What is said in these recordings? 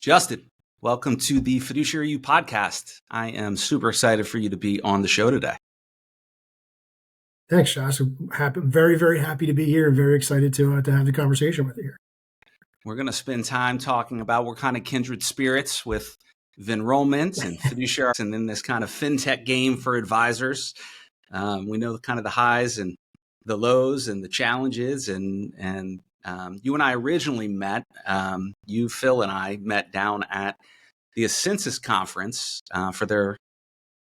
Justin, welcome to the Fiduciary U Podcast. I am super excited for you to be on the show today. Thanks, Josh. I'm very, very happy to be here and very excited to have the conversation with you here. We're going to spend time talking about we're kind of kindred spirits with Venrollment and Fiduciary and then this kind of fintech game for advisors. We know kind of the highs and the lows and the challenges and you and I originally met, you, Phil, and I met down at the Ascensus conference for their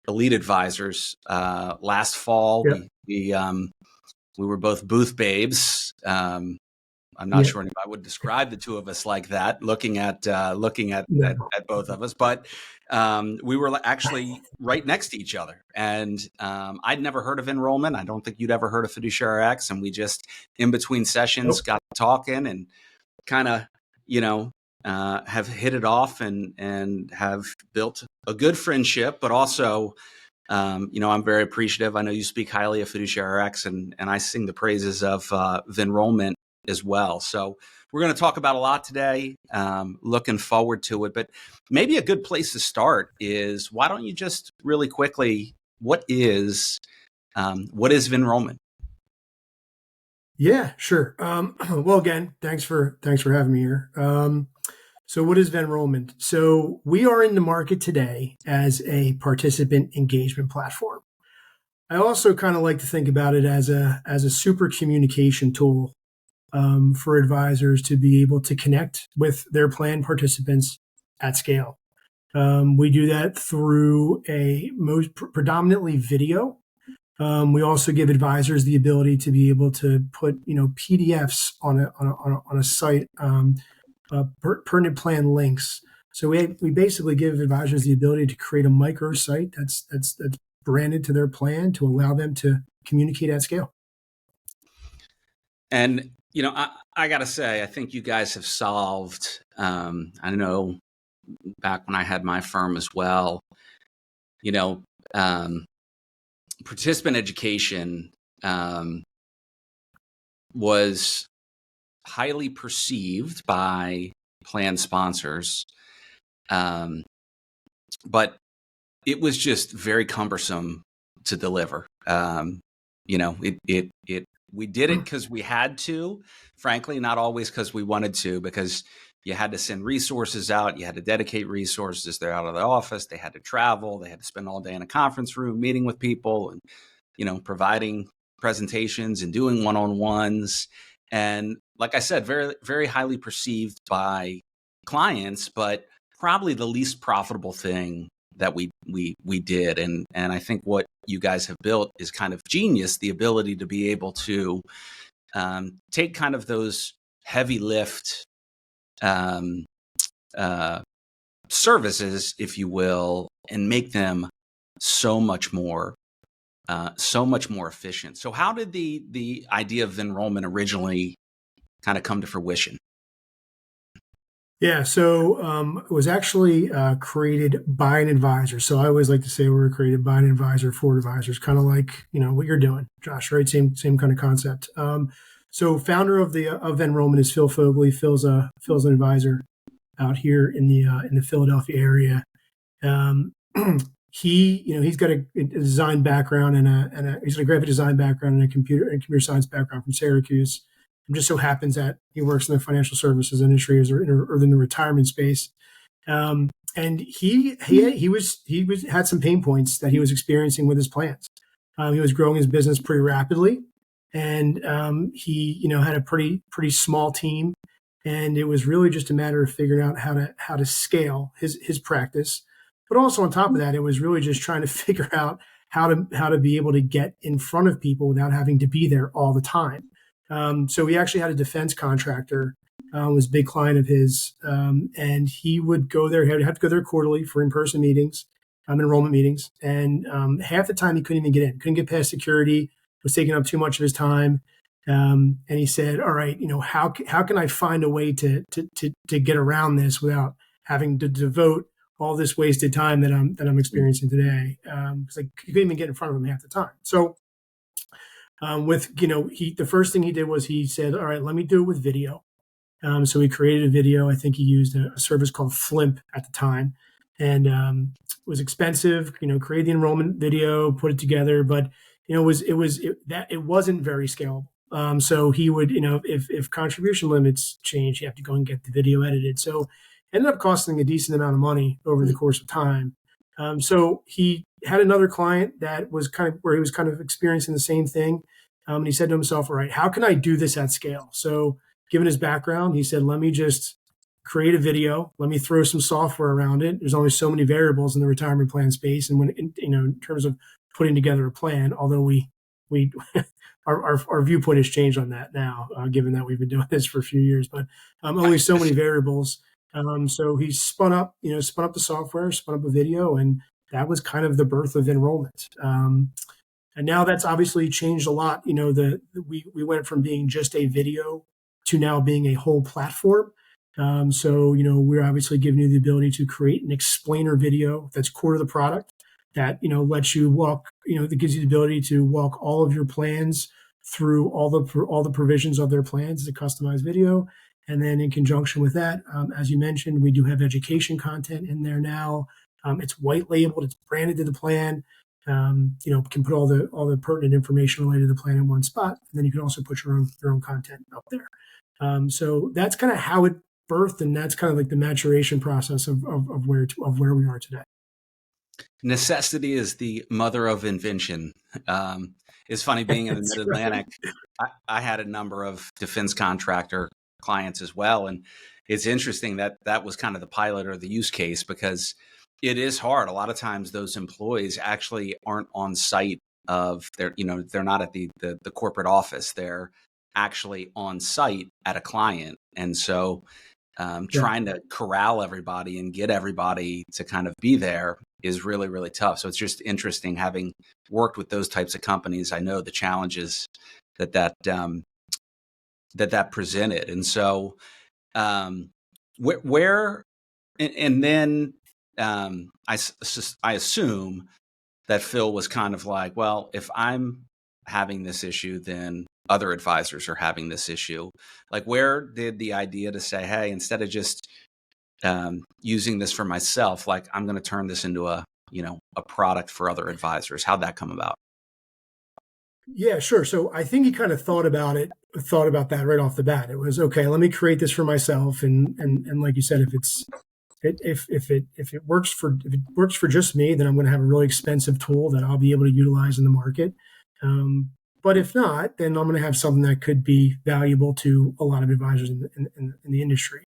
elite advisors last fall. Yep. We were both booth babes. I'm not sure anybody would describe the two of us like that, looking at both of us, but we were actually right next to each other. And I'd never heard of Venrollment. I don't think you'd ever heard of Fiduciary X. And we just, in between sessions, got talking and kind of, have hit it off and have built a good friendship, but also, I'm very appreciative. I know you speak highly of Fiduciary X and I sing the praises of Venrollment as well. So we're going to talk about a lot today. Looking forward to it, but maybe a good place to start is why don't you just really quickly, what is Venrollment? Yeah, sure. Well, again, thanks for having me here. So what is Venrollment? So we are in the market today as a participant engagement platform. I also kind of like to think about it as a super communication tool for advisors to be able to connect with their plan participants at scale. We do that through predominantly video. We also give advisors the ability to be able to put PDFs on a site, pertinent plan links. So we basically give advisors the ability to create a microsite that's branded to their plan to allow them to communicate at scale. And I got to say, I think you guys have solved, I know back when I had my firm as well, participant education was highly perceived by plan sponsors, but it was just very cumbersome to deliver. We did it because we had to, frankly, not always because we wanted to, because you had to send resources out. You had to dedicate resources. They're out of the office. They had to travel. They had to spend all day in a conference room meeting with people and, providing presentations and doing one-on-ones. And like I said, very, very highly perceived by clients, but probably the least profitable thing that we did. And I think what you guys have built is kind of genius, the ability to be able to take kind of those heavy lift services, if you will, and make them so much more efficient. So how did the idea of Venrollment originally kind of come to fruition? Yeah, so it was actually created by an advisor. So I always like to say we were created by an advisor for advisors, kind of like what you're doing, Josh. Right, same kind of concept. So founder of Venrollment is Phil Fogley. Phil's an advisor out here in the Philadelphia area. He's got a design background and he's got a graphic design background and a computer science background from Syracuse. It just so happens that he works in the financial services industry or in the retirement space. And he had some pain points that he was experiencing with his plans. He was growing his business pretty rapidly, and he had a pretty small team, and it was really just a matter of figuring out how to scale his practice. But also on top of that, it was really just trying to figure out how to be able to get in front of people without having to be there all the time. So he actually had a defense contractor, was a big client of his, and he would go there. He would have to go there quarterly for in-person meetings, enrollment meetings, and half the time he couldn't even get in, couldn't get past security, was taking up too much of his time. And he said, "All right, how can I find a way to get around this without having to devote all this wasted time that I'm experiencing today?" Because I couldn't even get in front of him half the time. So. The first thing he did was he said, "All right, let me do it with video." So he created a video. I think he used a service called Flimp at the time, and it was expensive. Create the enrollment video, put it together, but it wasn't very scalable. So he would, if contribution limits change, you have to go and get the video edited. So it ended up costing a decent amount of money over the course of time. So he had another client that was where he was kind of experiencing the same thing. And he said to himself, all right, how can I do this at scale? So given his background, he said, let me just create a video. Let me throw some software around it. There's only so many variables in the retirement plan space. And when, in terms of putting together a plan, although we our viewpoint has changed on that now, given that we've been doing this for a few years, but only so many variables. So he spun up the software, spun up a video, and that was kind of the birth of enrollment. And now that's obviously changed a lot. We went from being just a video to now being a whole platform. So we're obviously giving you the ability to create an explainer video that's core to the product that, lets you walk, that gives you the ability to walk all of your plans through all the provisions of their plans as a customized video. And then in conjunction with that, as you mentioned, we do have education content in there now. It's white labeled, it's branded to the plan. Can put all the pertinent information related to the plan in one spot. And then you can also put your own content up there. So that's kind of how it birthed, and that's kind of like the maturation process of where we are today. Necessity is the mother of invention. It's funny being in the Mid-Atlantic. Right. I had a number of defense contractor clients as well, and it's interesting that was kind of the pilot or the use case, because it is hard. A lot of times those employees actually aren't on site they're not at the corporate office. They're actually on site at a client. And so trying to corral everybody and get everybody to kind of be there is really, really tough. So it's just interesting, having worked with those types of companies. I know the challenges that presented. And so where and then I assume that Phil was kind of like, well, if I'm having this issue, then other advisors are having this issue. Like, where did the idea to say, hey, instead of just using this for myself, like, I'm going to turn this into a product for other advisors? How'd that come about? Yeah, sure. So I think he kind of thought about that right off the bat. It was, okay, let me create this for myself. And like you said, if it works for just me, then I'm going to have a really expensive tool that I'll be able to utilize in the market. But if not, then I'm going to have something that could be valuable to a lot of advisors in the industry.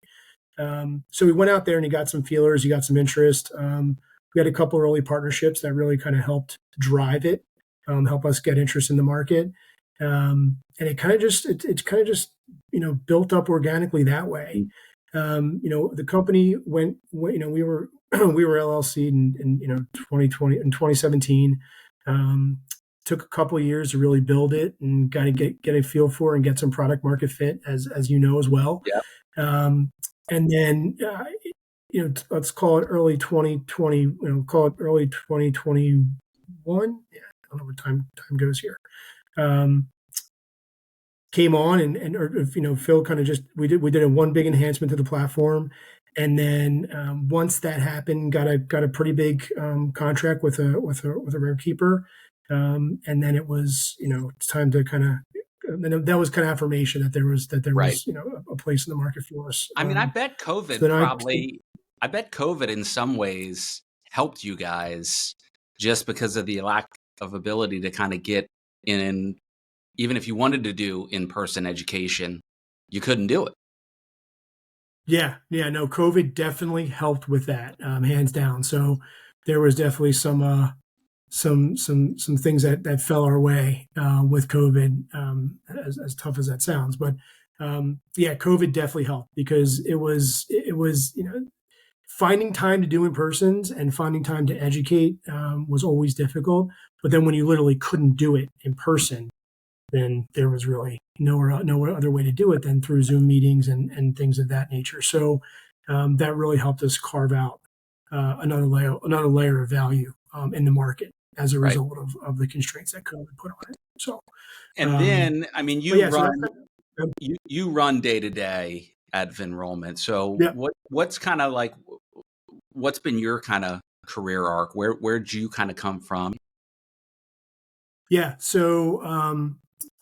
So we went out there and he got some feelers, he got some interest. We had a couple early partnerships that really kind of helped drive it, help us get interest in the market. And it kind of just built up organically that way. The company we were LLC in 2017. Took a couple of years to really build it and kind of get a feel for and get some product market fit, as you know as well. Yeah. And then let's call it early 2020. Call it early 2021. Yeah, I don't know where time goes here. Came on and Phil kind of just we did a one big enhancement to the platform, and then once that happened, got a pretty big contract with a rare keeper. And then it was, it's time to that was kind of affirmation that there was right. A place in the market for us. I mean, I bet COVID I bet COVID in some ways helped you guys, just because of the lack of ability to kind of get in. Even if you wanted to do in-person education, you couldn't do it. Yeah. No, COVID definitely helped with that, hands down. So there was definitely some things that fell our way with COVID, as tough as that sounds. But COVID definitely helped, because it was finding time to do in persons and finding time to educate was always difficult. But then when you literally couldn't do it in person, then there was really no other way to do it than through Zoom meetings and things of that nature. So that really helped us carve out another layer of value in the market as a result of the constraints that COVID put on it. So, and then, I mean, you run day to day. at Venrollment. So Yeah. what's kind of like, what's been your kind of career arc? Where'd you kind of come from? Yeah. So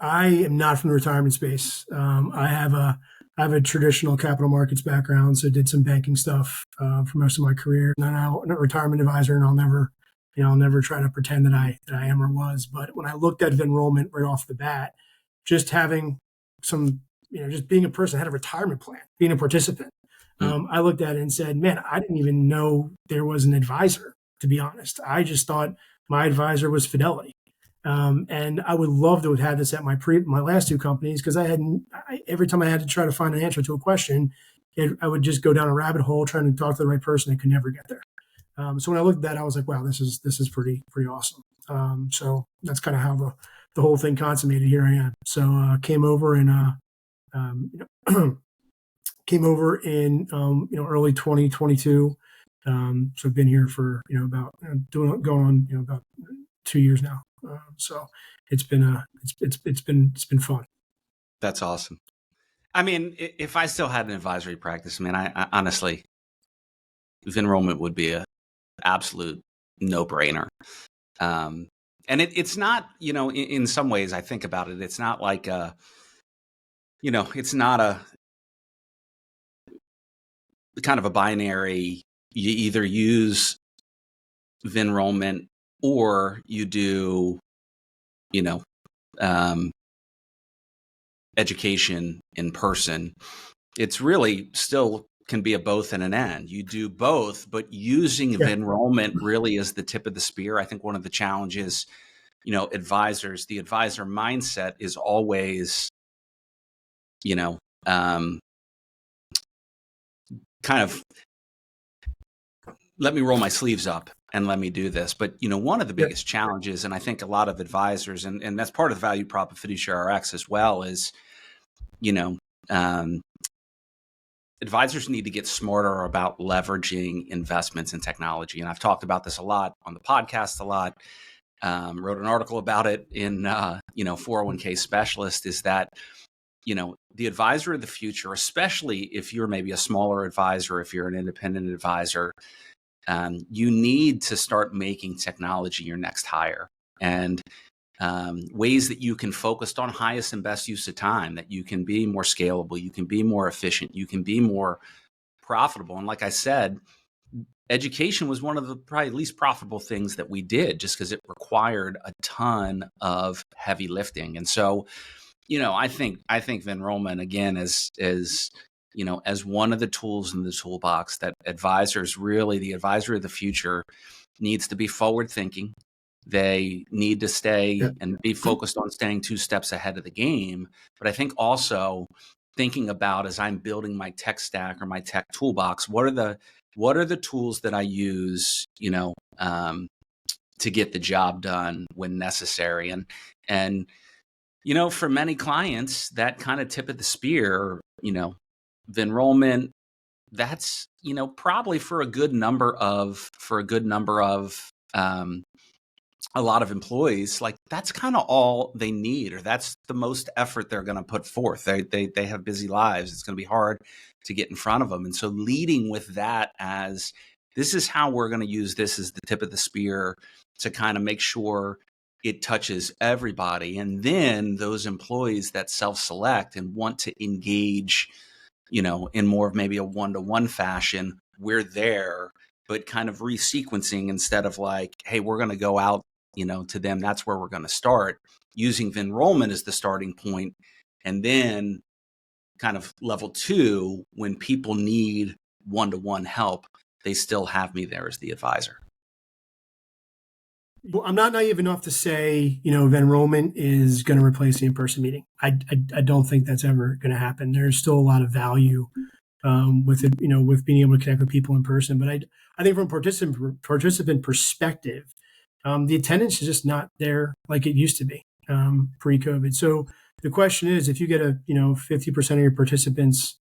I am not from the retirement space. I have a traditional capital markets background, so did some banking stuff for most of my career. And I'm not a retirement advisor, and I'll never try to pretend that I am or was. But when I looked at Venrollment right off the bat, just having some, just being a person, had a retirement plan, being a participant, I looked at it and said, man, I didn't even know there was an advisor, to be honest. I just thought my advisor was Fidelity. And I would love to have had this at my last two companies, because every time I had to try to find an answer to a question, I would just go down a rabbit hole trying to talk to the right person and could never get there. So when I looked at that, I was like, wow, this is pretty awesome. So that's kind of how the whole thing consummated. Here I am. So came over in early 2022. So I've been here for about about 2 years now. So it's been fun. That's awesome. I mean, if I still had an advisory practice, I honestly, Venrollment would be a absolute no-brainer. And it's not, in some ways I think about it, it's not like it's not a kind of a binary. You either use Venrollment or you do, education in person. It's really still can be a both and an and. You do both, but using Venrollment really is the tip of the spear. I think one of the challenges, advisors, the advisor mindset is always, kind of, let me roll my sleeves up and let me do this. But, one of the biggest challenges, and I think a lot of advisors, and that's part of the value prop of Fiduciary RX as well, is, advisors need to get smarter about leveraging investments in technology. And I've talked about this a lot on the podcast, a lot. Wrote an article about it in, 401k Specialist, is that, the advisor of the future, especially if you're maybe a smaller advisor, if you're an independent advisor, you need to start making technology your next hire, and ways that you can focus on highest and best use of time, that you can be more scalable, you can be more efficient, you can be more profitable. And like I said, education was one of the probably least profitable things that we did, just because it required a ton of heavy lifting. And so, I think Venrollment, again, is as one of the tools in the toolbox that advisors, really the advisor of the future, needs to be forward thinking. They need to stay and be focused on staying 2 steps ahead of the game. But I think also thinking about, as I'm building my tech stack or my tech toolbox, what are the tools that I use, to get the job done when necessary. And for many clients, that kind of tip of the spear, Venrollment, that's, probably for a good number of a lot of employees, like that's kind of all they need, or that's the most effort they're going to put forth. They have busy lives. It's going to be hard to get in front of them. And so leading with that as, this is how we're going to use this as the tip of the spear to kind of make sure it touches everybody. And then those employees that self-select and want to engage, in more of maybe a one-to-one fashion, we're there, but kind of resequencing, instead of like, hey, we're going to go out, to them. That's where we're going to start, using Venrollment as the starting point. And then kind of level 2, when people need one-to-one help, they still have me there as the advisor. Well, I'm not naive enough to say, Venrollment is going to replace the in-person meeting. I don't think that's ever going to happen. There's still a lot of value with it, with being able to connect with people in person. But I think from a participant perspective, the attendance is just not there like it used to be pre-COVID. So the question is, if you get 50% of your participants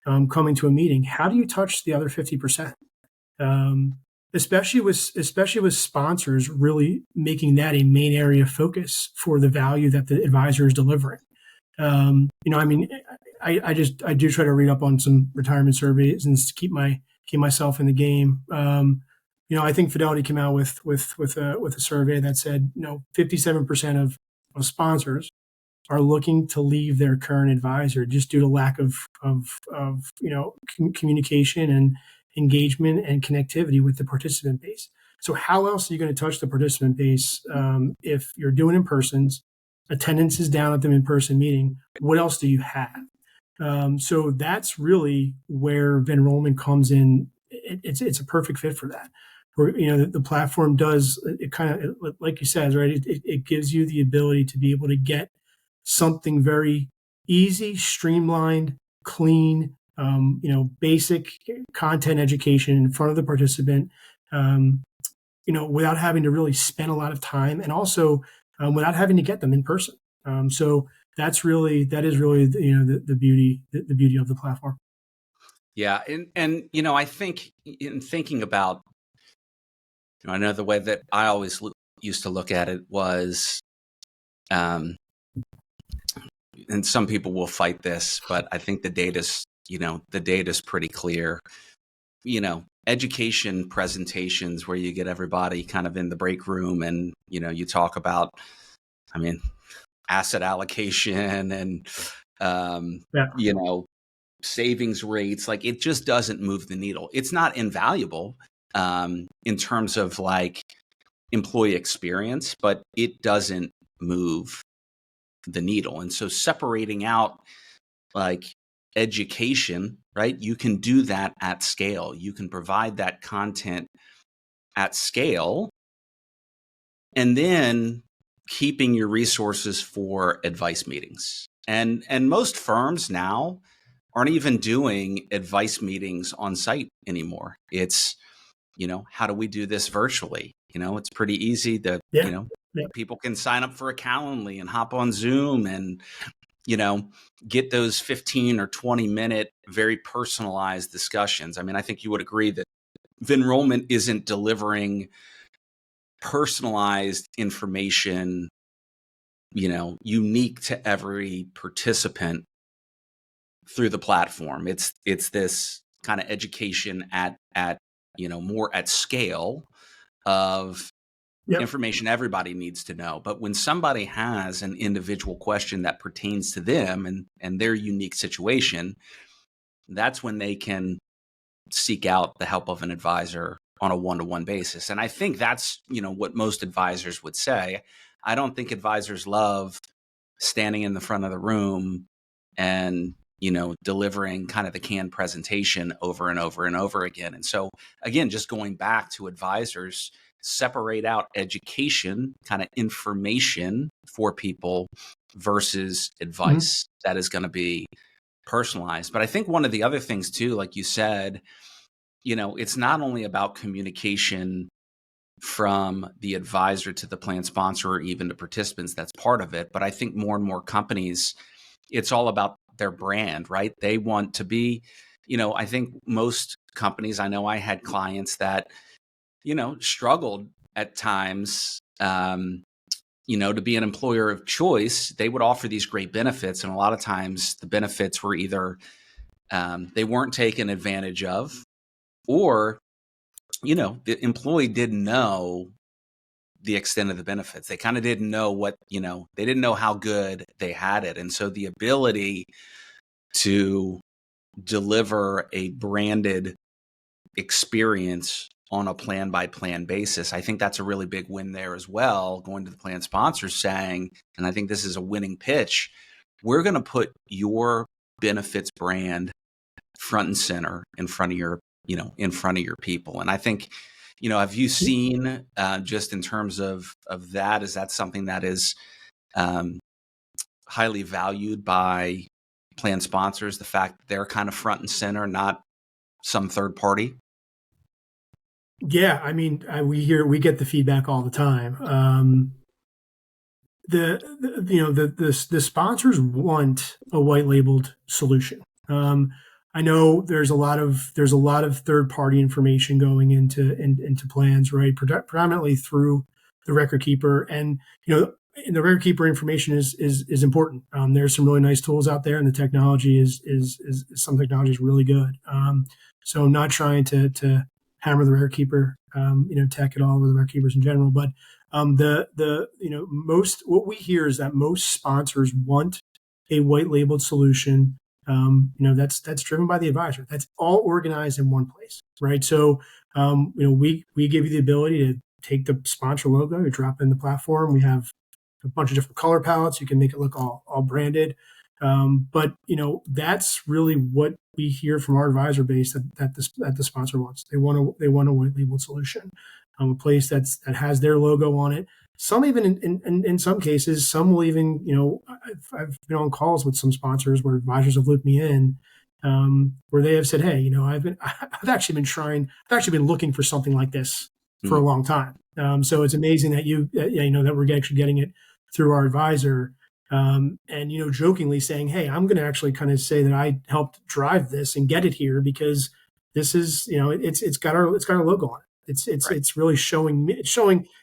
coming to a meeting, how do you touch the other 50%? Especially with sponsors really making that a main area of focus for the value that the advisor is delivering. I do try to read up on some retirement surveys and to keep myself in the game. I think Fidelity came out with a survey that said 57% of sponsors are looking to leave their current advisor just due to lack of communication and engagement and connectivity with the participant base. So how else are you going to touch the participant base if you're doing in-persons, attendance is down at the in-person meeting? What else do you have? So that's really where Venrollment comes in. It's a perfect fit for that. Where the platform does it kind of like you said, right? It gives you the ability to be able to get something very easy, streamlined, clean, basic content education in front of the participant, without having to really spend a lot of time, and also without having to get them in person. So that is really the beauty of the platform. Yeah, and I think in thinking about, I know the way that I always used to look at it was, and some people will fight this, but I think the data's pretty clear. Education presentations where you get everybody kind of in the break room and, you talk about, asset allocation and, savings rates, like it just doesn't move the needle. It's not invaluable in terms of like employee experience, but it doesn't move the needle. And so separating out like education, right? You can do that at scale. You can provide that content at scale, and then keeping your resources for advice meetings. And most firms now aren't even doing advice meetings on site anymore. It's, how do we do this virtually? It's pretty easy to, people can sign up for a Calendly and hop on Zoom and, get those 15 or 20 minute, very personalized discussions. I think you would agree that Venrollment isn't delivering personalized information, unique to every participant through the platform. It's this kind of education at more at scale of information everybody needs to know. But when somebody has an individual question that pertains to them and their unique situation, that's when they can seek out the help of an advisor on a one-to-one basis. And I think that's, what most advisors would say. I don't think advisors love standing in the front of the room and, delivering kind of the canned presentation over and over and over again. And so again, just going back to advisors, separate out education, kind of information for people versus advice that is going to be personalized. But I think one of the other things too, like you said, it's not only about communication from the advisor to the plan sponsor or even to participants. That's part of it. But I think more and more companies, it's all about their brand, right? They want to be, I think most companies, I know I had clients that, struggled at times, to be an employer of choice. They would offer these great benefits. And a lot of times the benefits were either they weren't taken advantage of, or, the employee didn't know the extent of the benefits. They kind of didn't know what, they didn't know how good they had it. And so the ability to deliver a branded experience on a plan by plan basis, I think that's a really big win there as well. Going to the plan sponsors saying, and I think this is a winning pitch, we're going to put your benefits brand front and center in front of your people. And I think, have you seen just in terms of that, is that something that is highly valued by plan sponsors, the fact that they're kind of front and center, not some third party? Yeah, we get the feedback all the time. The sponsors want a white labeled solution. I know there's a lot of third party information going into plans, right? Predominantly through the record keeper, and and the record keeper information is important. There's some really nice tools out there, and the technology is some technology is really good. So I'm not trying to hammer the record keeper, tech at all, or the record keepers in general. But most what we hear is that most sponsors want a white labeled solution. That's driven by the advisor. That's all organized in one place, right? So we give you the ability to take the sponsor logo, you drop it in the platform. We have a bunch of different color palettes. You can make it look all branded. But that's really what we hear from our advisor base that the sponsor wants. They want a white labeled solution, a place that has their logo on it. Some even in some cases, some will even, I've been on calls with some sponsors where advisors have looped me in, where they have said, hey, I've actually been looking for something like this for a long time. So it's amazing that that we're actually getting it through our advisor. And, jokingly saying, hey, I'm going to actually kind of say that I helped drive this and get it here because this is, it's got our logo on it. It's really showing me,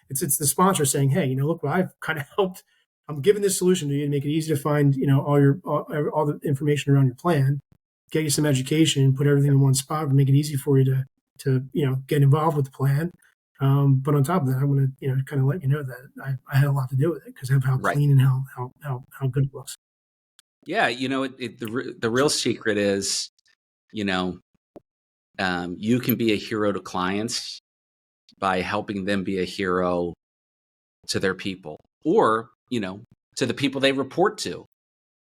it's the sponsor saying, hey, look what I've kind of helped. I'm giving this solution to you to make it easy to find, all the information around your plan, get you some education, put everything in one spot, and make it easy for you to get involved with the plan. But on top of that, I want to, kind of let you know that I had a lot to do with it because of how clean and how good it looks. Yeah. The real secret is, you can be a hero to clients by helping them be a hero to their people or, to the people they report to,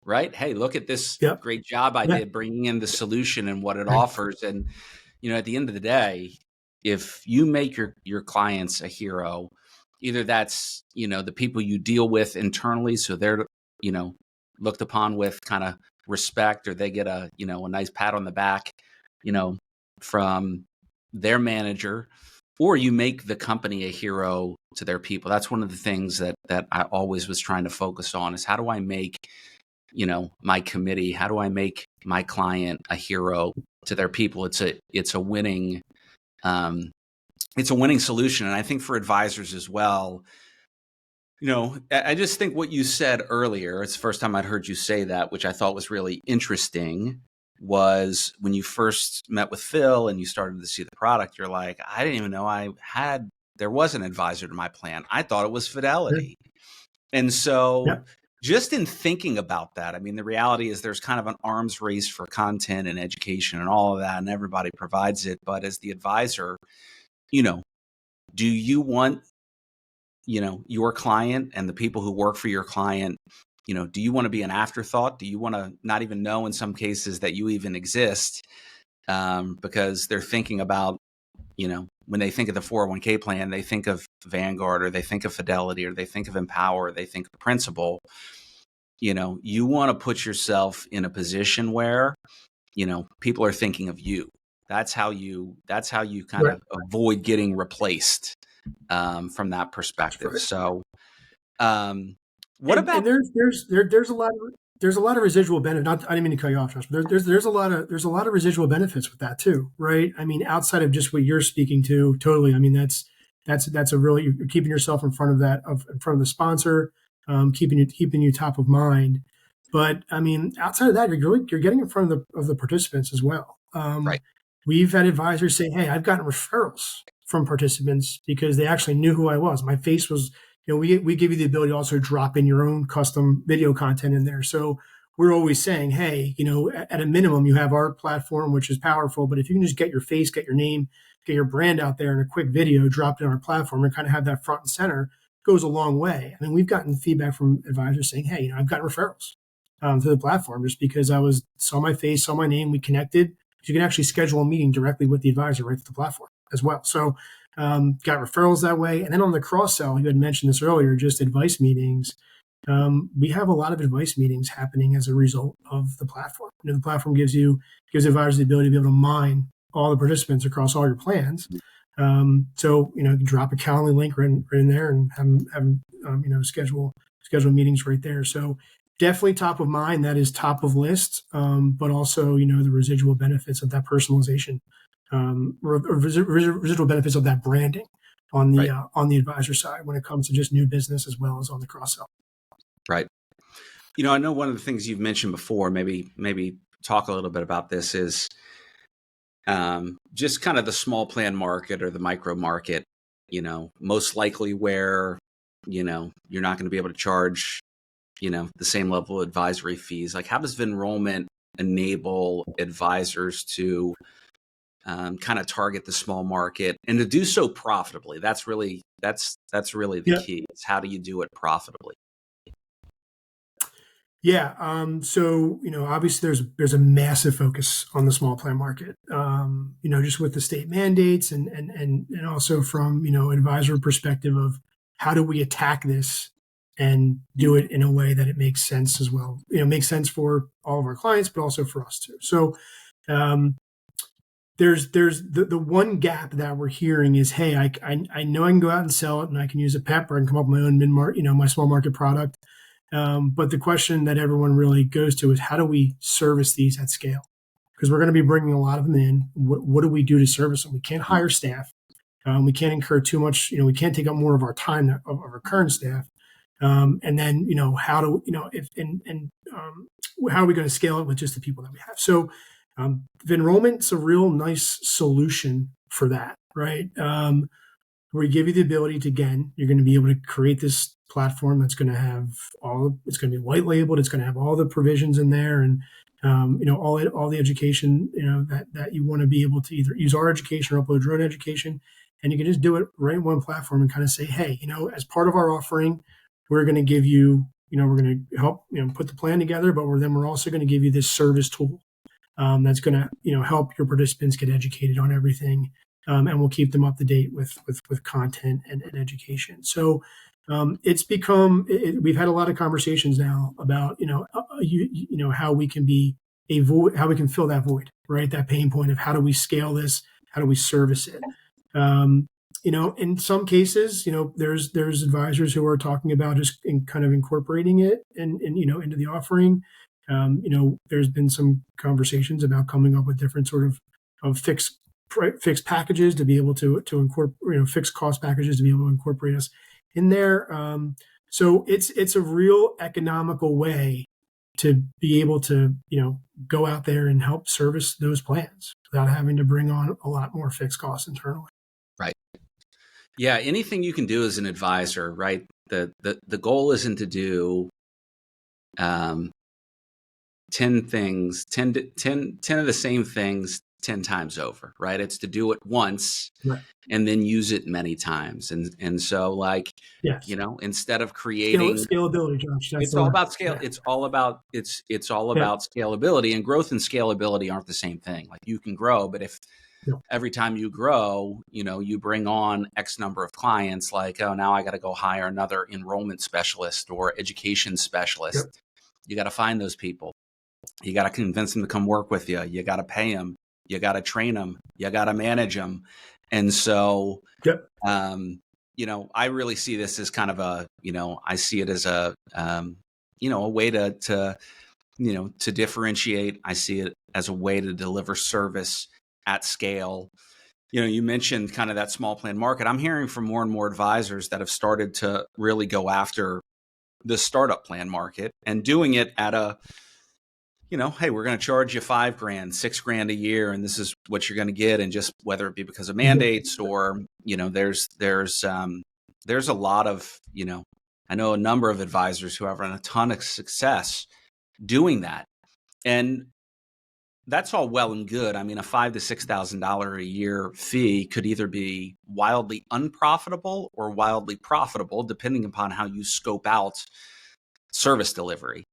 right? Hey, look at this great job I did bringing in the solution and what it offers. And, at the end of the day, if you make your clients a hero, either that's, the people you deal with internally, so they're, looked upon with kind of respect, or they get a nice pat on the back, from their manager, or you make the company a hero to their people. That's one of the things that I always was trying to focus on is how do I make, my committee, how do I make my client a hero to their people? It's a winning solution. And I think for advisors as well, I just think what you said earlier, it's the first time I'd heard you say that, which I thought was really interesting, was when you first met with Phil and you started to see the product, you're like, I didn't even know there was an advisor to my plan. I thought it was Fidelity. And so just in thinking about that, I mean, the reality is there's kind of an arms race for content and education and all of that, and everybody provides it. But as the advisor, do you want, your client and the people who work for your client, do you want to be an afterthought? Do you want to not even know in some cases that you even exist because they're thinking about, when they think of the 401k plan, they think of Vanguard or they think of Fidelity or they think of Empower, or they think of Principal. You want to put yourself in a position where, people are thinking of you. That's how you kind of avoid getting replaced from that perspective. So, what about? And there's a lot of residual benefit. I didn't mean to cut you off, Josh. But there's a lot of residual benefits with that too, right? I mean, outside of just what you're speaking to, totally. I mean, that's a really, you're keeping yourself in front of the sponsor, keeping you top of mind. But I mean, outside of that, you're getting in front of the participants as well. We've had advisors say, hey, I've gotten referrals from participants because they actually knew who I was. My face was, we give you the ability to also drop in your own custom video content in there. So we're always saying, hey, at a minimum, you have our platform, which is powerful. But if you can just get your face, get your name, get your brand out there in a quick video, drop it on our platform and kind of have that front and center, goes a long way. I mean, we've gotten feedback from advisors saying, hey, I've gotten referrals to the platform just because saw my face, saw my name, we connected. You can actually schedule a meeting directly with the advisor right to the platform as well. So got referrals that way. And then on the cross-sell, you had mentioned this earlier, just advice meetings. We have a lot of advice meetings happening as a result of the platform. The platform gives advisors the ability to be able to mine all the participants across all your plans. So, you can drop a Calendly link right in there and have schedule meetings right there. So definitely top of mind. That is top of list. But also, the residual benefits of that personalization, residual benefits of that branding on the advisor side when it comes to just new business as well as on the cross sell. Right. I know one of the things you've mentioned before, maybe talk a little bit about this, is just kind of the small plan market or the micro market, most likely where, you're not going to be able to charge, the same level of advisory fees. Like, how does Venrollment enable advisors to kind of target the small market and to do so profitably? That's really the key. It's how do you do it profitably? Yeah. So, obviously there's a massive focus on the small plan market, just with the state mandates and also from, advisor perspective of how do we attack this and do it in a way that it makes sense as well, makes sense for all of our clients, but also for us too. So, there's the one gap that we're hearing is, hey, I know I can go out and sell it and I can use a PEP or I can come up with my own mid-market, my small market product. But the question that everyone really goes to is, how do we service these at scale? Because we're going to be bringing a lot of them in. What do we do to service them? We can't hire staff. We can't incur too much. We can't take up more of our time of our current staff. And then, how do how are we going to scale it with just the people that we have? So, Venrollment's a real nice solution for that, right? Where we give you the ability to, again, you're going to be able to create this platform that's going to have it's going to be white labeled. It's going to have all the provisions in there and, all the education, that you want to be able to either use our education or upload your own education. And you can just do it right in one platform and kind of say, hey, as part of our offering, we're going to give you, we're going to help, put the plan together, but we're also going to give you this service tool that's going to, help your participants get educated on everything. And we'll keep them up to date with content and education. So it's become, we've had a lot of conversations now about, how we can be a void, how we can fill that void, right? That pain point of how do we scale this? How do we service it? In some cases, there's advisors who are talking about just kind of incorporating it into the offering. There's been some conversations about coming up with different sort of fixed packages to be able to incorporate, fixed cost packages to be able to incorporate us in there. So it's a real economical way to be able to, go out there and help service those plans without having to bring on a lot more fixed costs internally. Right. Yeah. Anything you can do as an advisor, right? The goal isn't to do 10 things, 10 of the same things 10 times over, right? It's to do it once, right, and then use it many times. And so, like, yes, instead of creating scalability, Josh, it's all about scale. Yeah. It's all about scalability, and growth and scalability aren't the same thing. Like, you can grow, but if every time you grow, you bring on X number of clients, like, oh, now I got to go hire another enrollment specialist or education specialist. Yep. You got to find those people. You got to convince them to come work with you. You got to pay them. You got to train them. You got to manage them. And so, yep. I really see this as kind of I see it as a way to differentiate. I see it as a way to deliver service at scale. You mentioned kind of that small plan market. I'm hearing from more and more advisors that have started to really go after the startup plan market and doing it at a, hey, we're going to charge you $5,000, $6,000 a year, and this is what you're going to get. And just whether it be because of mandates or, there's a lot of, I know a number of advisors who have run a ton of success doing that. And that's all well and good. I mean, a $5,000 to $6,000 a year fee could either be wildly unprofitable or wildly profitable, depending upon how you scope out service delivery.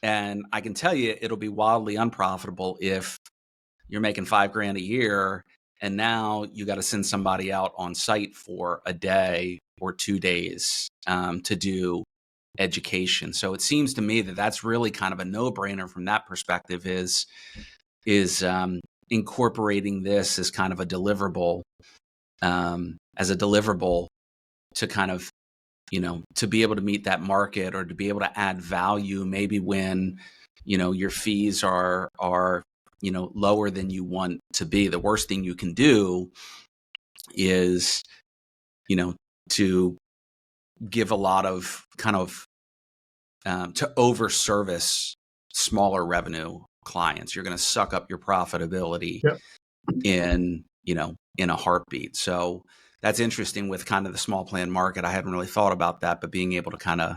And I can tell you, it'll be wildly unprofitable if you're making $5,000 a year and now you got to send somebody out on site for a day or 2 days to do education. So it seems to me that that's really kind of a no-brainer from that perspective, is incorporating this as kind of a deliverable, to kind of, to be able to meet that market or to be able to add value, maybe when, your fees are, lower than you want to be. The worst thing you can do is, to give a lot of kind of to over service smaller revenue clients. You're going to suck up your profitability Yep. in a heartbeat. So that's interesting with kind of the small plan market. I hadn't really thought about that, but being able to kind of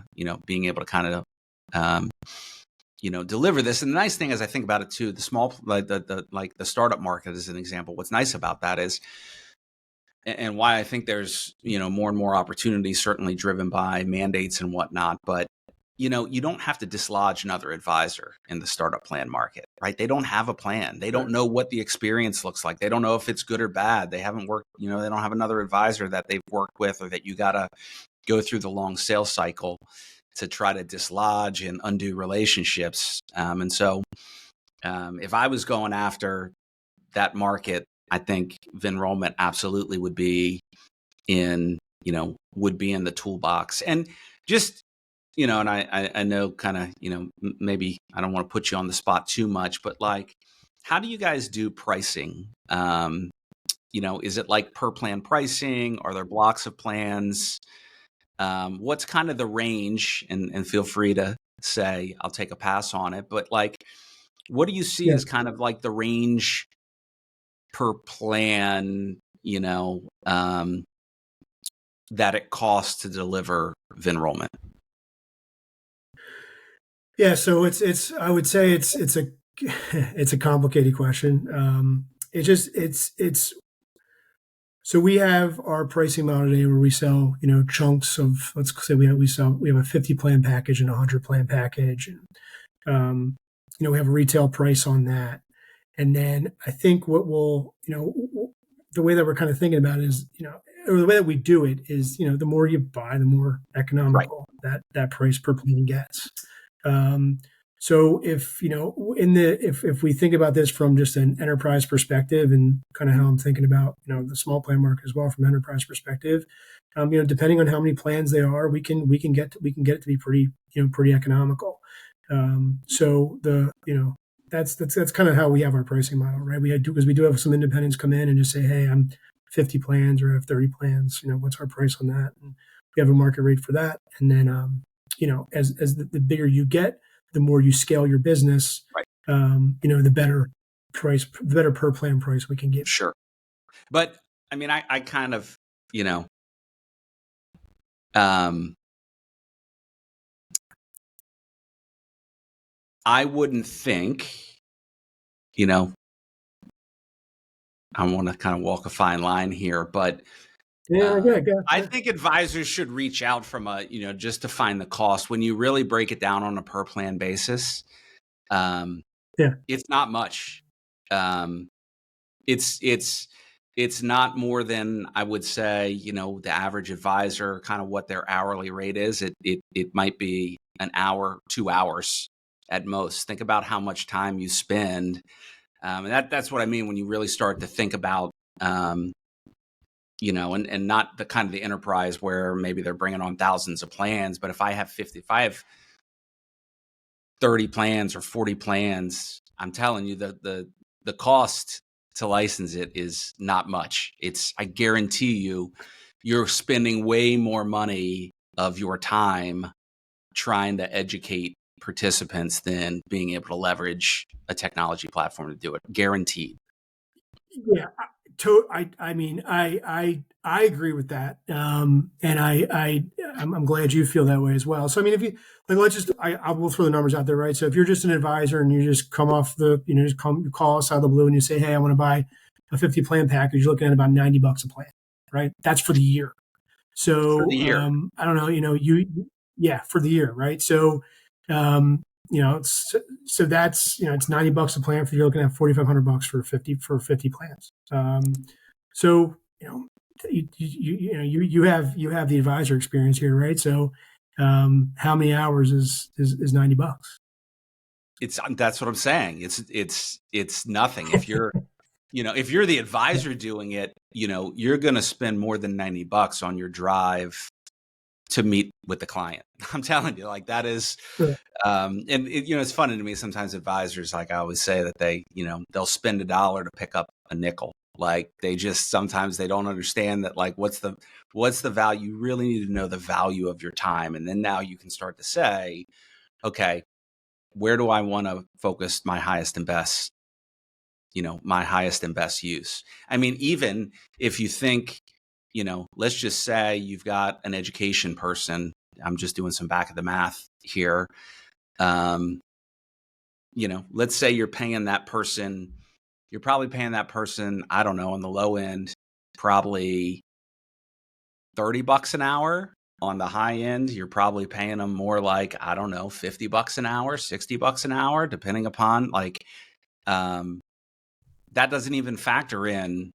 deliver this. And the nice thing is, I think about it too, the small, like the startup market is an example. What's nice about that is, and why I think there's, more and more opportunities, certainly driven by mandates and whatnot, but you don't have to dislodge another advisor in the startup plan market, right? They don't have a plan. They don't know what the experience looks like. They don't know if it's good or bad. They haven't worked, they don't have another advisor that they've worked with, or that you got to go through the long sales cycle to try to dislodge and undo relationships. And so if I was going after that market, I think Venrollment absolutely would be in the toolbox. And just, and I know kind of, maybe I don't want to put you on the spot too much, but like, how do you guys do pricing? Is it like per plan pricing? Are there blocks of plans? What's kind of the range? And feel free to say, I'll take a pass on it. But like, what do you see as kind of like the range per plan, that it costs to deliver Venrollment? Yeah, so I would say it's a complicated question. So we have our pricing model today where we sell, chunks of, let's say we have a 50 plan package and a 100 plan package, and we have a retail price on that. And then I think the way that we're kind of thinking about it is, or the way that we do it is, the more you buy, the more economical that price per plan gets. So if we think about this from just an enterprise perspective, and kind of how I'm thinking about, the small plan market as well from an enterprise perspective, depending on how many plans they are, we can get it to be pretty economical. So that's kind of how we have our pricing model, right? Because we do have some independents come in and just say, hey, I'm 50 plans or I have 30 plans, what's our price on that? And we have a market rate for that. And then, as the bigger you get, the more you scale your business, the better per plan price we can get. Sure. But I mean, I kind of, I wouldn't think, I want to kind of walk a fine line here, but I think advisors should reach out from just to find the cost. When you really break it down on a per plan basis, it's not much. It's not more than, I would say, the average advisor, kind of what their hourly rate is. It might be an hour, 2 hours at most. Think about how much time you spend. And that's what I mean when you really start to think about, and not the kind of the enterprise where maybe they're bringing on thousands of plans. But if I have 30 plans or 40 plans, I'm telling you the cost to license it is not much. I guarantee you're spending way more money of your time trying to educate participants than being able to leverage a technology platform to do it. Guaranteed. Yeah. I agree with that. And I'm glad you feel that way as well. So, I mean, if you I will throw the numbers out there, right? So if you're just an advisor and you just come off you call us out of the blue and you say, hey, I want to buy a 50 plan package, you're looking at about $90 a plan, right? That's for the year. So, for the year. I don't know, for the year, right? So, so that's, it's $90 a plan for, you're looking at $4,500 for 50 plans. So, you have the advisor experience here, right? So, how many hours is $90? That's what I'm saying. It's nothing. If you're, if you're the advisor doing it, you're going to spend more than $90 on your drive to meet with the client. I'm telling you, like that is, and it's funny to me sometimes advisors, like I always say that they'll spend $1 to pick up a nickel. Like sometimes they don't understand that, like, what's the value? You really need to know the value of your time. And then now you can start to say, okay, where do I want to focus my highest and best, my highest and best use? I mean, even if you think, let's just say you've got an education person. I'm just doing some back of the math here. Let's say you're paying that person, I don't know, on the low end, probably $30 an hour. On the high end, you're probably paying them more like, I don't know, $50 an hour, $60 an hour, depending upon that doesn't even factor in,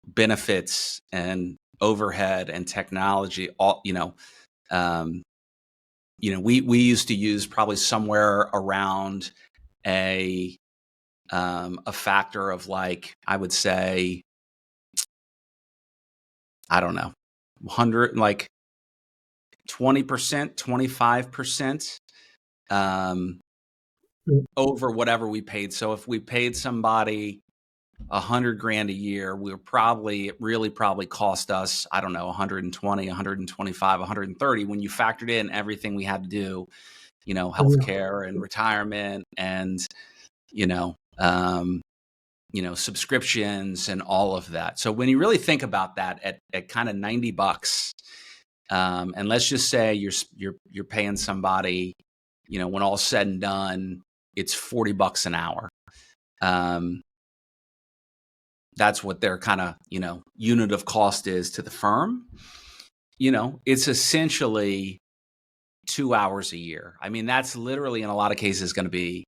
benefits and overhead and technology. We used to use probably somewhere around a factor of I would say, I don't know, 20%, 25% over whatever we paid. So if we paid somebody $100,000 a year, it really cost us, I don't know, 120, 125, 130 when you factored in everything we had to do, healthcare and retirement and, subscriptions and all of that. So when you really think about that at kind of $90, and let's just say you're paying somebody, when all's said and done, it's $40 an hour. That's what their kind of, unit of cost is to the firm. It's essentially 2 hours a year. I mean, that's literally in a lot of cases going to be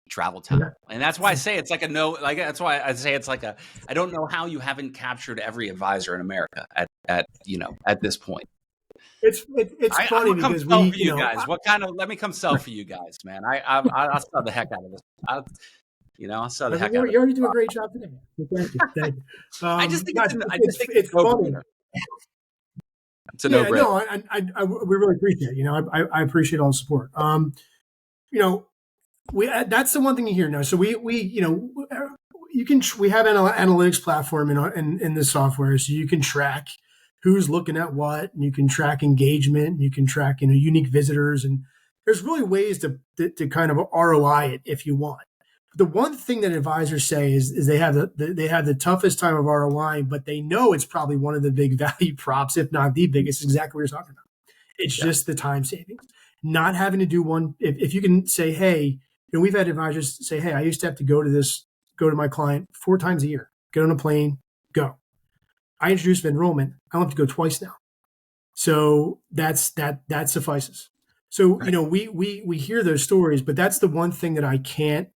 travel time. Yeah. And that's why I say it's that's why I say it's I don't know how you haven't captured every advisor in America at this point. It's funny because we, guys. Let me come sell for you guys, man. I'll sell the heck out of this. I'll sell the heck out of it. You're already doing a great job today. Thank you. I just think it's funny. It's a no-brainer. No, we really appreciate it. I appreciate all the support. That's the one thing you hear now. So we have an analytics platform in the software, so you can track who's looking at what, and you can track engagement, and you can track unique visitors, and there's really ways to kind of ROI it if you want. The one thing that advisors say is they have the toughest time of ROI, but they know it's probably one of the big value props, if not the biggest. Exactly what you're talking about. It's just the time savings, not having to do one. If you can say, hey, we've had advisors say, hey, I used to have to go to my client 4 times a year, get on a plane, go. I introduced Venrollment. I don't have to go twice now. So that suffices. So, we hear those stories, but that's the one thing that I can't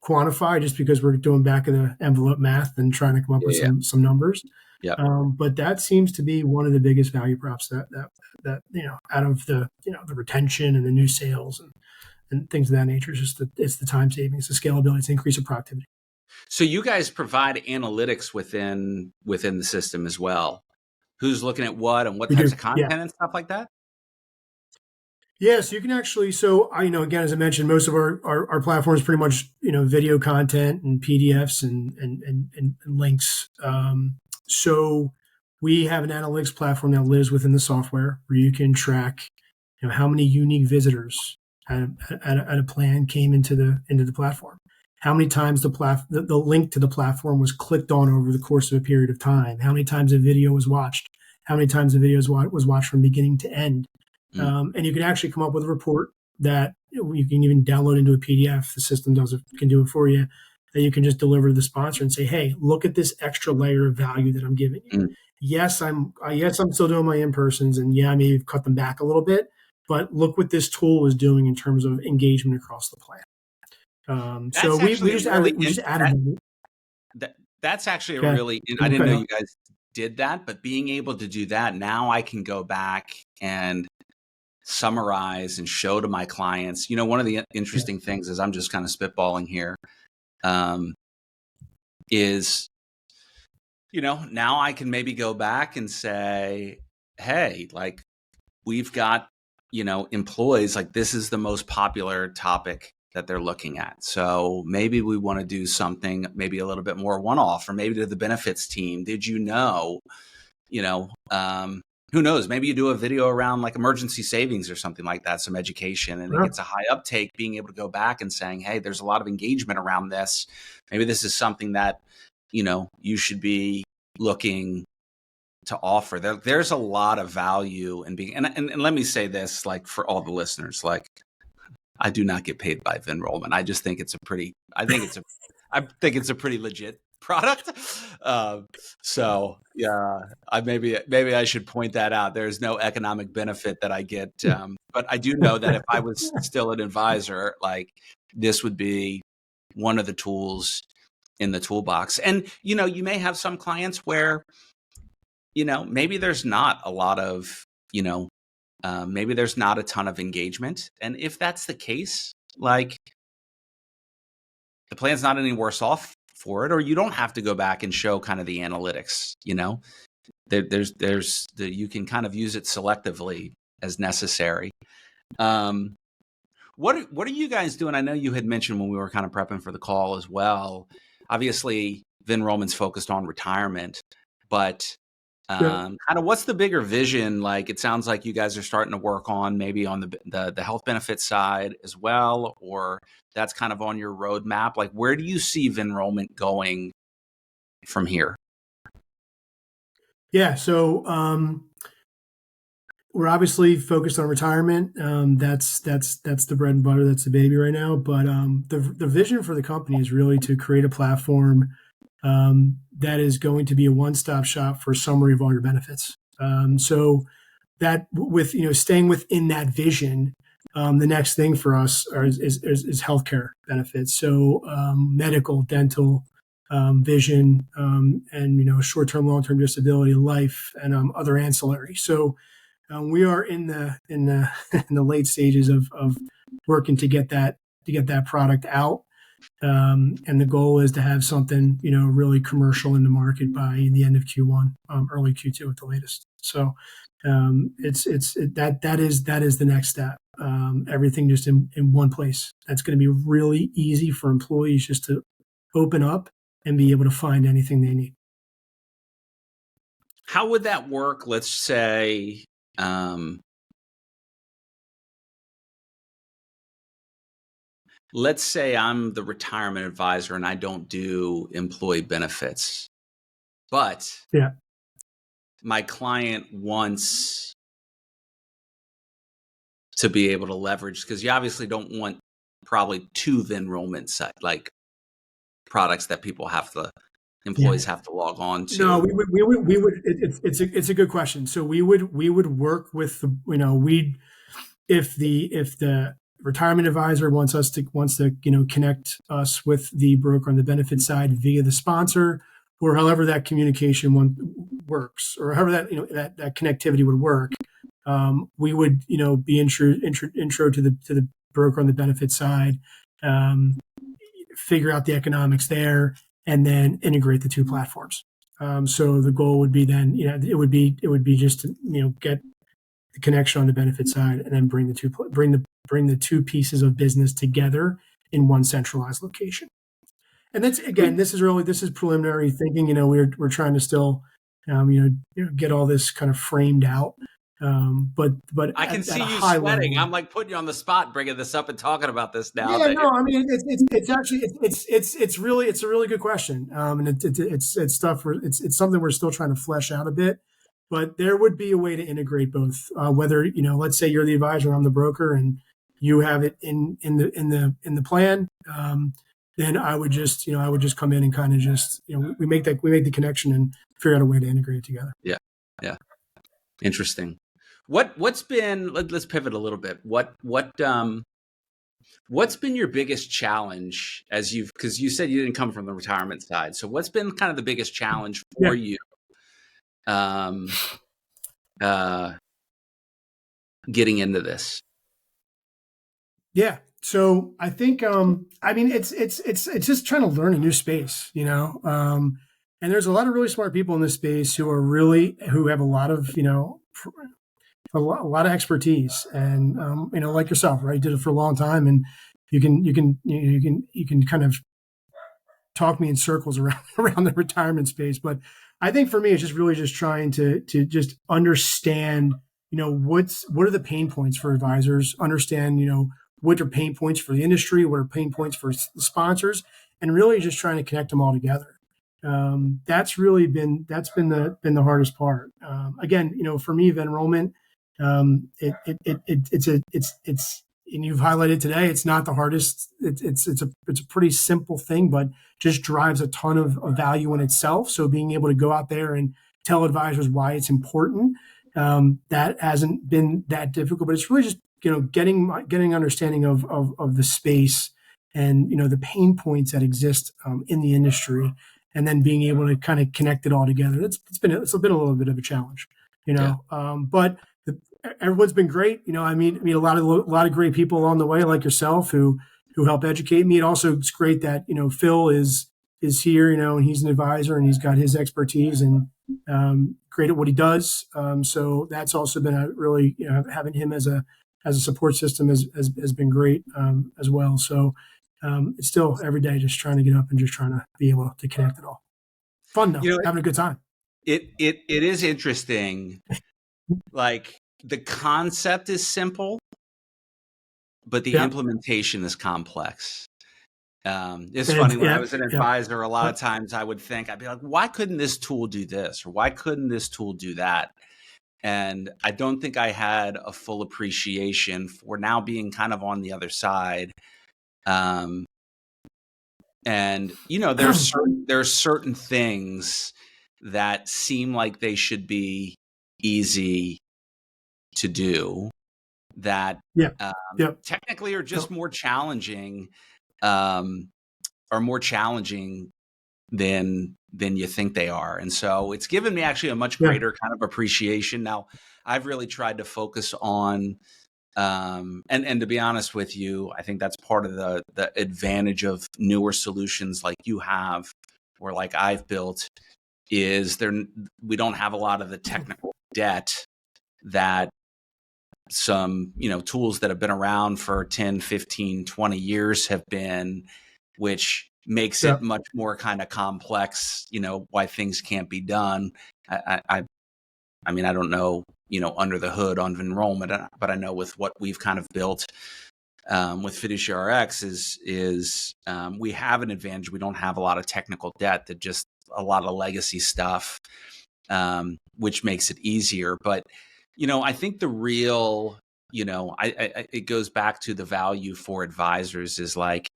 quantify just because we're doing back of the envelope math and trying to come up with some numbers. Yeah. But that seems to be one of the biggest value props that out of the the retention and the new sales and things of that nature. It's the time savings, the scalability, it's the increase of productivity. So you guys provide analytics within the system as well. Who's looking at what and what types of content and stuff like that? Yes, you can actually. So again, as I mentioned, most of our platform is pretty much video content and PDFs and links. So we have an analytics platform that lives within the software where you can track how many unique visitors at a plan came into the platform. How many times the link to the platform was clicked on over the course of a period of time? How many times a video was watched? How many times the video was watched from beginning to end? And you can actually come up with a report that you can even download into a PDF. The system can do it for you. That you can just deliver to the sponsor and say, "Hey, look at this extra layer of value that I'm giving you." Yes, I'm still doing my in-persons, and I may have cut them back a little bit, but look what this tool is doing in terms of engagement across the plan. So we just added. That's actually a really. I didn't know you guys did that, but being able to do that, now I can go back and summarize and show to my clients. One of the interesting things is, I'm just kind of spitballing here, is now I can maybe go back and say, hey, we've got employees, this is the most popular topic that they're looking at. So maybe we want to do something maybe a little bit more one-off, or maybe to the benefits team. Did who knows, maybe you do a video around like emergency savings or something like that, some education, and it gets a high uptake, being able to go back and saying, hey, there's a lot of engagement around this. Maybe this is something that, you should be looking to offer. There's a lot of value in being, and let me say this, like for all the listeners, like I do not get paid by Venrollment. I just think it's I think it's a pretty legit product. So yeah, maybe I should point that out. There's no economic benefit that I get, but I do know that if I was still an advisor, like this would be one of the tools in the toolbox. And you may have some clients where maybe there's not a lot of maybe there's not a ton of engagement, and if that's the case, like the plan's not any worse off for it, or you don't have to go back and show kind of the analytics. You can kind of use it selectively as necessary. What are you guys doing? I know you had mentioned when we were kind of prepping for the call as well. Obviously, Venrollment's focused on retirement, but kind of what's the bigger vision? Like, it sounds like you guys are starting to work on maybe on the health benefit side as well, or that's kind of on your roadmap. Like, where do you see Venrollment going from here? Yeah. So, we're obviously focused on retirement. That's the bread and butter. That's the baby right now. But the vision for the company is really to create a platform that is going to be a one-stop shop for a summary of all your benefits. So that with staying within that vision, the next thing for us is healthcare benefits. So medical, dental, vision, and short-term, long-term disability, life, and other ancillary. So we are in the in the late stages of working to get that product out. And the goal is to have something, really commercial in the market by the end of Q1, early Q2 at the latest. So that is the next step. Everything just in one place. That's going to be really easy for employees just to open up and be able to find anything they need. How would that work? Let's say, let's say I'm the retirement advisor and I don't do employee benefits, but my client wants to be able to leverage, because you obviously don't want probably two Venrollment site like products that employees have to log on to. No, we would. It's a good question. So we would work with if the retirement advisor wants to connect us with the broker on the benefit side via the sponsor, or however that communication works, or however that connectivity would work. We would be intro to the broker on the benefit side, figure out the economics there, and then integrate the two platforms. So the goal would be then, it would be just to get the connection on the benefit side, and then bring the two pieces of business together in one centralized location. And that's, again, this is preliminary thinking. We're trying to still get all this kind of framed out. But I can see you sweating. I'm like putting you on the spot, bringing this up and talking about this now. Yeah, no, I mean it's actually it's a really good question, and it's stuff. It's something we're still trying to flesh out a bit. But there would be a way to integrate both. Whether let's say you're the advisor, I'm the broker, and you have it in the plan. Then I would just come in and kind of just we make the connection and figure out a way to integrate it together. Yeah, interesting. What's been, let's pivot a little bit. What's been your biggest challenge because you said you didn't come from the retirement side. So what's been kind of the biggest challenge for you getting into this? Yeah. So I think, it's just trying to learn a new space, and there's a lot of really smart people in this space who have a lot of, a lot of expertise, and like yourself, right? You did it for a long time, and you can kind of talk me in circles around the retirement space. But I think for me, it's just really just trying to just understand, what are the pain points for advisors, understand, what are pain points for the industry, what are pain points for the sponsors, and really just trying to connect them all together. That's been the hardest part. Again, for me, Venrollment, it's and you've highlighted today, it's not the hardest. It's a pretty simple thing, but just drives a ton of value in itself. So being able to go out there and tell advisors why it's important, that hasn't been that difficult. But it's really just getting understanding of the space and the pain points that exist in the industry, and then being able to kind of connect it all together. It's been a little bit of a challenge, but everyone's been great. I meet a lot of great people along the way, like yourself, who help educate me. It also it's great that Phil is here, and he's an advisor and he's got his expertise and great at what he does. So that's also been a really having him as a support system has been great as well. So it's still every day just trying to get up and just trying to be able to connect it all. Fun though, having a good time. It is interesting. Like, the concept is simple, but the implementation is complex. It's funny, when I was an advisor, a lot of times I'd be like, why couldn't this tool do this? Or why couldn't this tool do that? And I don't think I had a full appreciation for now being kind of on the other side. And, there's certain things that seem like they should be easy to do that technically are just more challenging, than you think they are. And so it's given me actually a much greater kind of appreciation. Now, I've really tried to focus on, and to be honest with you, I think that's part of the advantage of newer solutions like you have, or like I've built, is we don't have a lot of the technical debt that some, tools that have been around for 10, 15, 20 years have been, which makes it much more kind of complex, why things can't be done. I mean, I don't know, under the hood on Venrollment, but I know with what we've kind of built with Fiduciary X is we have an advantage. We don't have a lot of technical debt, that just a lot of legacy stuff, which makes it easier. But I think the real, it goes back to the value for advisors is like,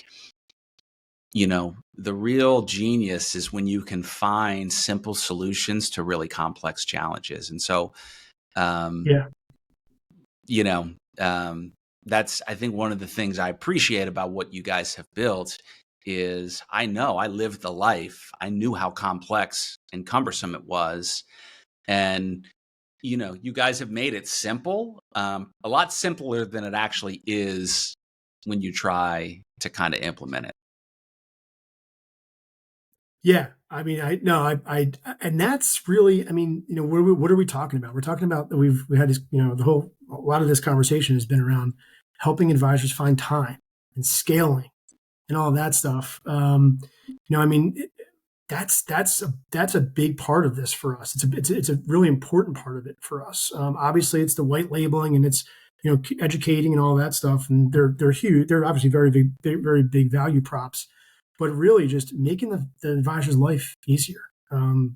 the real genius is when you can find simple solutions to really complex challenges. And so, that's, I think, one of the things I appreciate about what you guys have built is I lived the life. I knew how complex and cumbersome it was. And you guys have made it simple, a lot simpler than it actually is when you try to kind of implement it. Yeah. I mean, and that's really, I mean, what are we talking about? We're talking about that we had this, a lot of this conversation has been around helping advisors find time and scaling and all of that stuff. I mean, that's a big part of this for us. It's a really important part of it for us. Obviously, it's the white labeling and it's educating and all that stuff, and they're huge. They're obviously very big value props, but really just making the advisor's life easier.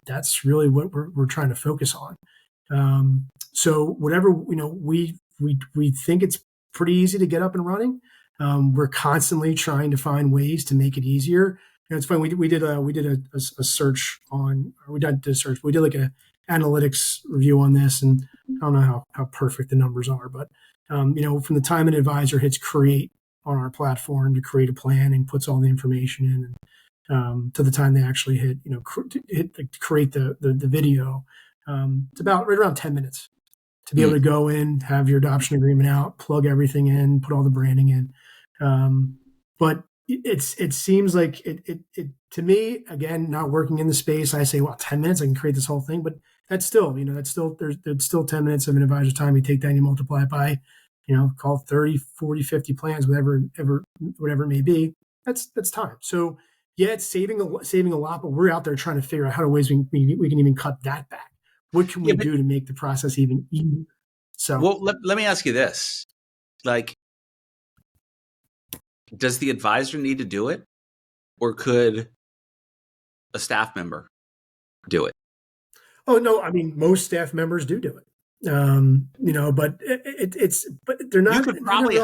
That's really what we're trying to focus on. So whatever we think it's pretty easy to get up and running. We're constantly trying to find ways to make it easier. It's funny. We did a search on. We did a search. We did like an analytics review on this, and I don't know how perfect the numbers are, but from the time an advisor hits create on our platform to create a plan and puts all the information in, and to the time they actually hit create the video, it's about right around 10 minutes to be able to go in, have your adoption agreement out, plug everything in, put all the branding in. But it seems like it to me, again, not working in the space, I say, well, 10 minutes, I can create this whole thing. But that's still, there's still 10 minutes of an advisor's time. You take that and you multiply it by, call it 30, 40, 50 plans, whatever it may be. That's time. So yeah, it's saving a lot, but we're out there trying to figure out how to ways we can even cut that back. What can we do to make the process even easier? So, well, let me ask you this: like, does the advisor need to do it, or could a staff member do it? oh no, I mean most staff members do it. But but they're not. You could probably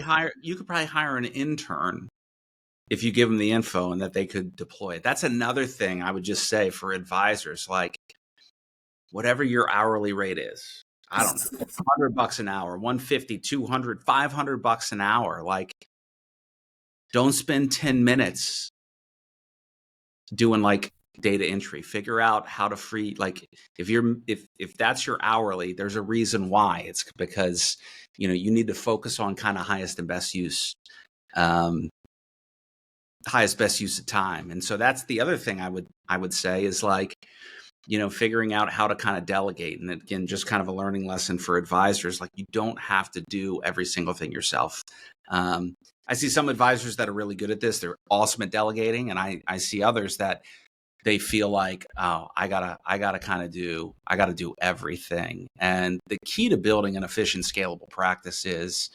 hire. You could probably hire an intern if you give them the info and that they could deploy it. That's another thing I would just say for advisors, like whatever your hourly rate is, I don't know, $100 an hour, 150, 200, $500 an hour. Like, don't spend 10 minutes doing like data entry. Figure out how to free, like if that's your hourly, there's a reason why. It's because, you need to focus on kind of highest best use of time. And so that's the other thing I would say is like, figuring out how to kind of delegate. And again, just kind of a learning lesson for advisors. Like, you don't have to do every single thing yourself. I see some advisors that are really good at this. They're awesome at delegating. And I see others that they feel like, oh, I gotta do everything. And the key to building an efficient, scalable practice is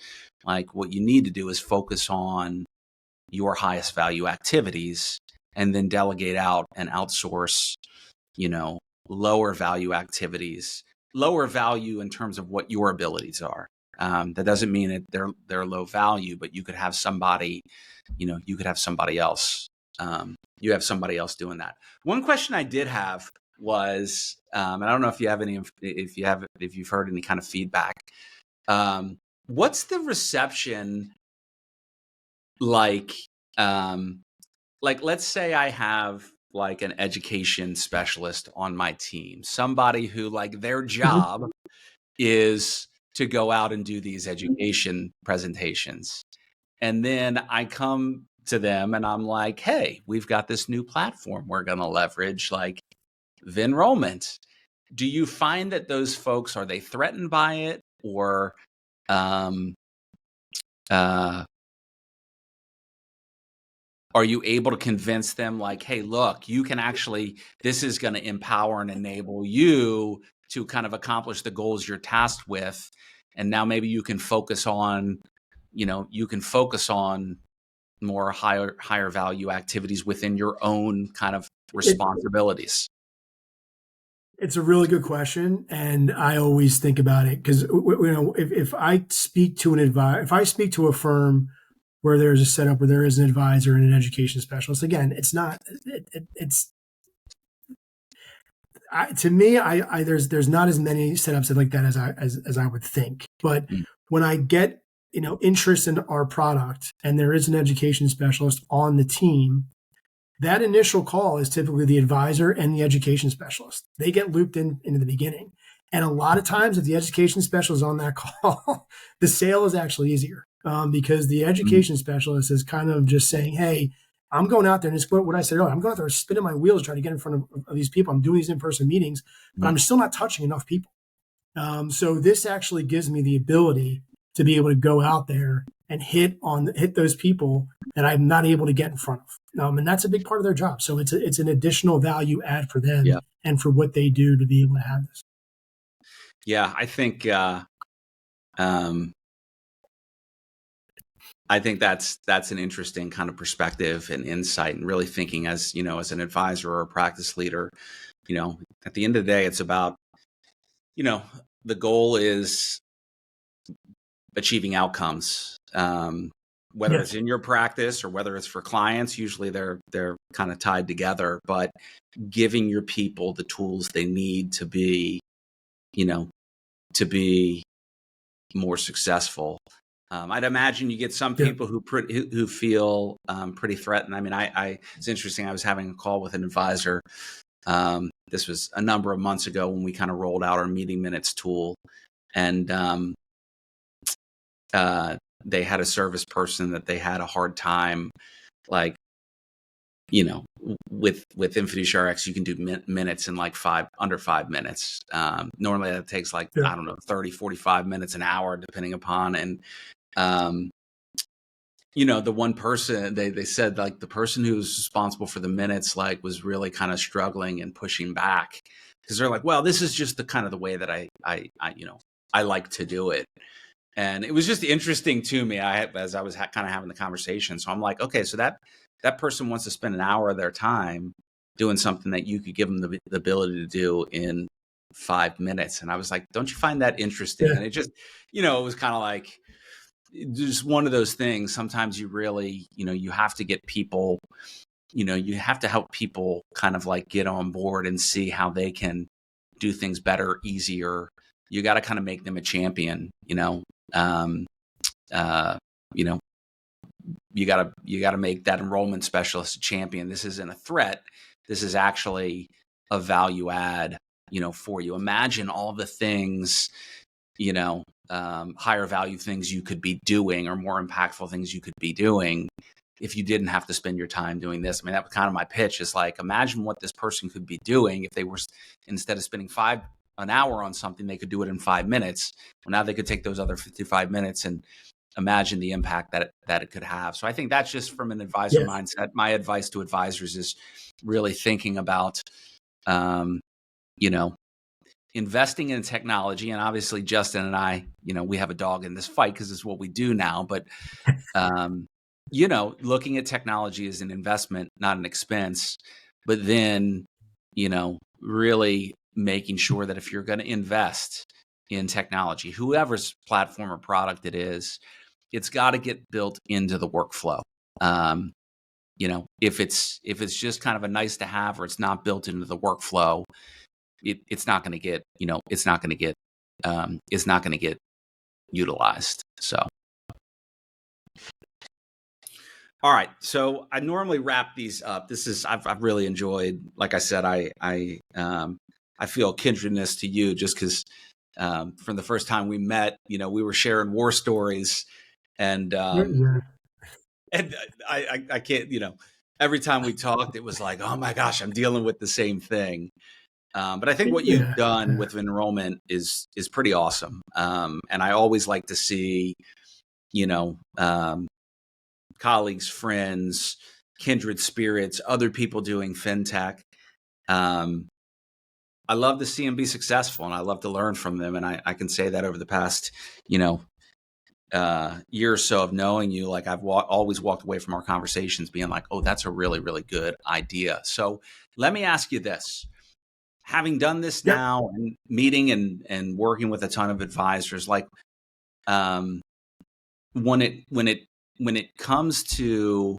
like, what you need to do is focus on your highest value activities and then delegate out and outsource, lower value activities, lower value in terms of what your abilities are. That doesn't mean that they're low value, but you could have somebody, else. You have somebody else doing that. One question I did have was, and I don't know if you have any, if you've heard any kind of feedback. What's the reception like? Let's say I have like an education specialist on my team, somebody who like their job is to go out and do these education presentations. And then I come to them and I'm like, hey, we've got this new platform we're going to leverage, like Venrollment. Do you find that those folks, are they threatened by it, or are you able to convince them like, hey, look, you can actually, this is going to empower and enable you to kind of accomplish the goals you're tasked with. And now maybe you can focus on, more higher value activities within your own kind of responsibilities. It's a really good question. And I always think about it because, if I speak to if I speak to a firm where there's a setup where there is an advisor and an education specialist, again, it's not, to me, there's not as many setups like that as I would think. But when I get, interest in our product and there is an education specialist on the team, that initial call is typically the advisor and the education specialist. They get looped into the beginning. And a lot of times if the education specialist is on that call, the sale is actually easier. Because the education specialist is kind of just saying, hey, I'm going out there, and it's what I said earlier, I'm going out there spinning my wheels trying to get in front of these people. I'm doing these in-person meetings, but I'm still not touching enough people. So this actually gives me the ability to be able to go out there and hit those people that I'm not able to get in front of. And that's a big part of their job. So it's an additional value add for them and for what they do to be able to have this. Yeah, I think that's an interesting kind of perspective and insight, and really thinking as an advisor or a practice leader, at the end of the day, it's about, the goal is achieving outcomes, whether it's in your practice or whether it's for clients. Usually they're kind of tied together, but giving your people the tools they need to be more successful. I'd imagine you get some people who feel pretty threatened. I mean, it's interesting. I was having a call with an advisor. This was a number of months ago when we kind of rolled out our meeting minutes tool, and they had a service person that they had a hard time, like, within Fiduciary X, you can do minutes in like under 5 minutes. Normally that takes like, I don't know, 30, 45 minutes, an hour, depending upon. And the one person they said, like, the person who was responsible for the minutes, like, was really kind of struggling and pushing back, because they're like, well, this is just the kind of the way that I like to do it. And it was just interesting to me, as I was kind of having the conversation. So I'm like, okay, so that person wants to spend an hour of their time doing something that you could give them the ability to do in 5 minutes. And I was like, don't you find that interesting? Yeah. And it just, it was kind of like just one of those things. Sometimes you really, you have to get people, you have to help people kind of like get on board and see how they can do things better, easier. You got to kind of make them a champion, you gotta make that enrollment specialist a champion. This isn't a threat. This is actually a value add, for you. Imagine all the things, higher value things you could be doing, or more impactful things you could be doing, if you didn't have to spend your time doing this. I mean, that was kind of my pitch, is like, imagine what this person could be doing if they were, instead of spending an hour on something, they could do it in 5 minutes. Well, now they could take those other 55 minutes and imagine the impact that it could have. So I think that's just from an advisor mindset. My advice to advisors is really thinking about, investing in technology. And obviously Justin and I, we have a dog in this fight because it's what we do now. But, looking at technology as an investment, not an expense, but then, really making sure that if you're going to invest in technology, whoever's platform or product it is, it's got to get built into the workflow. If it's just kind of a nice to have, or it's not built into the workflow, it's not going to get, it's not going to get utilized. So, all right. So I normally wrap these up. I've really enjoyed, like I said, I feel kindredness to you, just because from the first time we met, we were sharing war stories, and and I can't, every time we talked, it was like, oh my gosh, I'm dealing with the same thing. But I think what you've done with enrollment is pretty awesome. And I always like to see, colleagues, friends, kindred spirits, other people doing fintech. I love to see them be successful, and I love to learn from them. And I can say that over the past, year or so of knowing you, like, I've always walked away from our conversations being like, oh, that's a really, really good idea. So let me ask you this. Having done this now, and meeting and working with a ton of advisors, like, when it comes to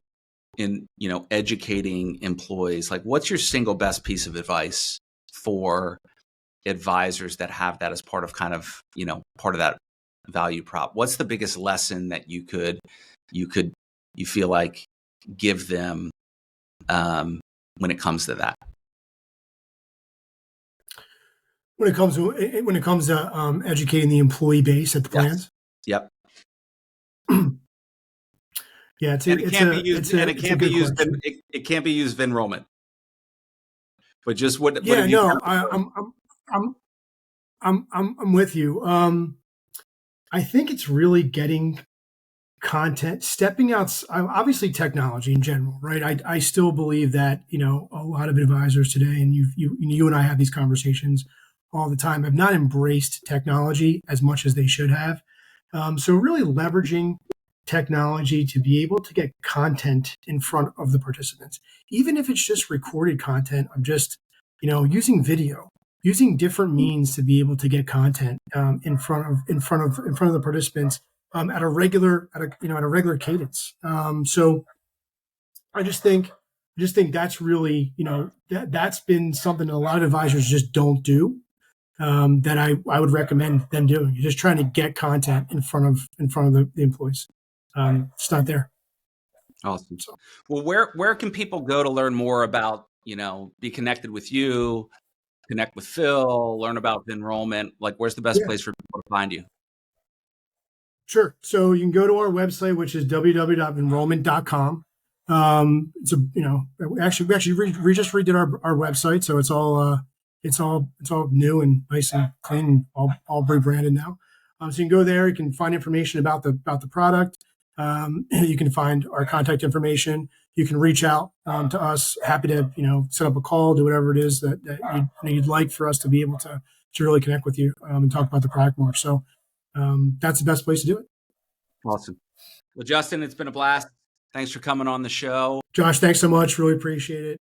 educating employees, like, what's your single best piece of advice for advisors that have that as part of part of that value prop? What's the biggest lesson that you feel like give them when it comes to that? When it comes to educating the employee base at the plans. Yep. Yeah, it can't be used Venrollment. But just what? Yeah, no, I'm with you. I think it's really getting content, stepping out. Obviously, technology in general, right? I still believe that a lot of advisors today, and you and I have these conversations all the time, have not embraced technology as much as they should have. So really leveraging technology to be able to get content in front of the participants, even if it's just recorded content of just, using video, using different means to be able to get content in front of the participants at a regular cadence. So I just think that's really, that's been something that a lot of advisors just don't do. That I would recommend them doing. You're just trying to get content in front of the employees. It's not there. Awesome. So, well, where can people go to learn more about, be connected with you, connect with Phil, learn about Venrollment? Like, where's the best place for people to find you? Sure. So you can go to our website, which is www.venrollment.com. It's we just redid our website, so it's all new and nice and clean, and all rebranded now. So you can go there. You can find information about the product. You can find our contact information. You can reach out to us. Happy to set up a call, do whatever it is that you'd like for us to be able to really connect with you and talk about the product more. So that's the best place to do it. Awesome. Well, Justin, it's been a blast. Thanks for coming on the show. Josh, thanks so much. Really appreciate it.